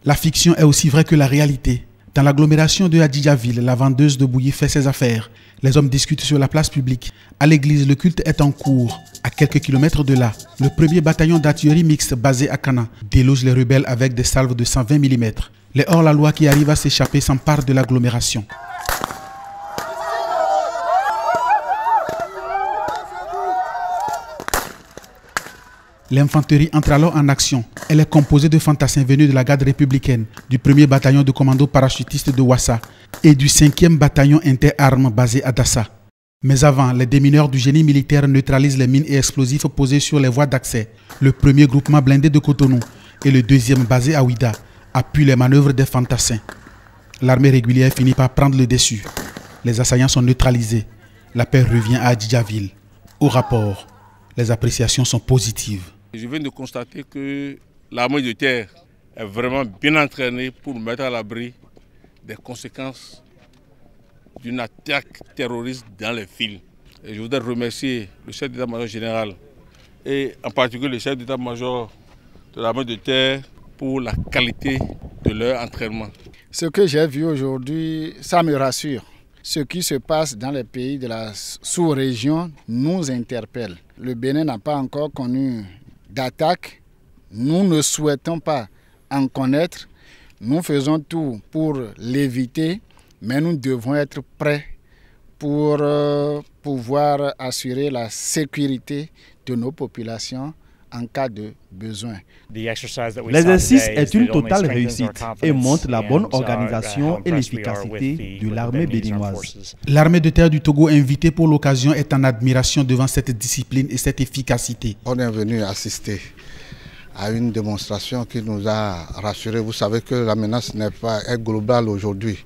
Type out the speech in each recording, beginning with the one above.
La fiction est aussi vraie que la réalité. Dans l'agglomération de Adjidjaville, la vendeuse de bouillie fait ses affaires. Les hommes discutent sur la place publique. À l'église, le culte est en cours. À quelques kilomètres de là, le premier bataillon d'artillerie mixte basé à Kana déloge les rebelles avec des salves de 120 mm. Les hors-la-loi qui arrivent à s'échapper s'emparent de l'agglomération. L'infanterie entre alors en action. Elle est composée de fantassins venus de la garde républicaine, du 1er bataillon de commando parachutiste de Ouassa et du 5e bataillon interarmes basé à Dassa. Mais avant, les démineurs du génie militaire neutralisent les mines et explosifs posés sur les voies d'accès. Le 1er groupement blindé de Cotonou et le 2e basé à Ouida appuient les manœuvres des fantassins. L'armée régulière finit par prendre le dessus. Les assaillants sont neutralisés. La paix revient à Adjidjaville. Au rapport, les appréciations sont positives. Je viens de constater que l'armée de terre est vraiment bien entraînée pour mettre à l'abri des conséquences d'une attaque terroriste dans les villes. Et je voudrais remercier le chef d'état-major général et en particulier le chef d'état-major de l'armée de terre pour la qualité de leur entraînement. Ce que j'ai vu aujourd'hui, ça me rassure. Ce qui se passe dans les pays de la sous-région nous interpelle. Le Bénin n'a pas encore connu d'attaque. Nous ne souhaitons pas en connaître. Nous faisons tout pour l'éviter, mais nous devons être prêts pour pouvoir assurer la sécurité de nos populations en cas de besoin. L'exercice est une totale réussite et montre la bonne organisation et l'efficacité de l'armée béninoise. L'armée de terre du Togo invitée pour l'occasion est en admiration devant cette discipline et cette efficacité. On est venu assister à une démonstration qui nous a rassurés. Vous savez que la menace est globale aujourd'hui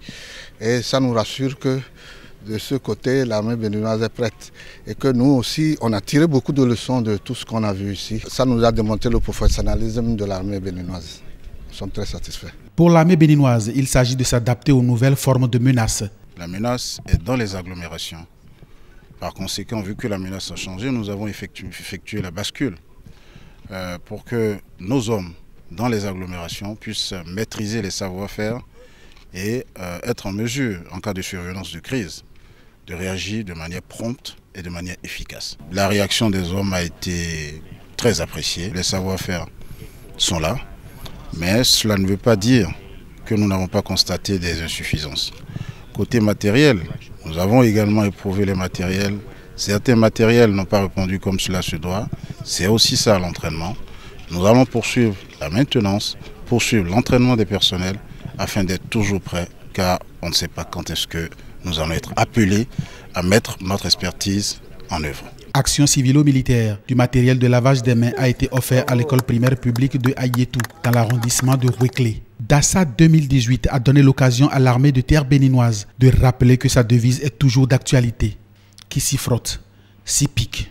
et ça nous rassure que de ce côté, l'armée béninoise est prête. Et que nous aussi, on a tiré beaucoup de leçons de tout ce qu'on a vu ici. Ça nous a démontré le professionnalisme de l'armée béninoise. Nous sommes très satisfaits. Pour l'armée béninoise, il s'agit de s'adapter aux nouvelles formes de menaces. La menace est dans les agglomérations. Par conséquent, vu que la menace a changé, nous avons effectué la bascule pour que nos hommes dans les agglomérations puissent maîtriser les savoir-faire et être en mesure, en cas de survenance de crise, de réagir de manière prompte et de manière efficace. La réaction des hommes a été très appréciée. Les savoir-faire sont là, mais cela ne veut pas dire que nous n'avons pas constaté des insuffisances. Côté matériel, nous avons également éprouvé les matériels. Certains matériels n'ont pas répondu comme cela se doit. C'est aussi ça l'entraînement. Nous allons poursuivre la maintenance, poursuivre l'entraînement des personnels afin d'être toujours prêts, car on ne sait pas quand est-ce que nous allons être appelés à mettre notre expertise en œuvre. Action civilo-militaire. Du matériel de lavage des mains a été offert à l'école primaire publique de Ayetou, dans l'arrondissement de Rouéclé. Dassa 2018 a donné l'occasion à l'armée de terre béninoise de rappeler que sa devise est toujours d'actualité. Qui s'y frotte, s'y pique.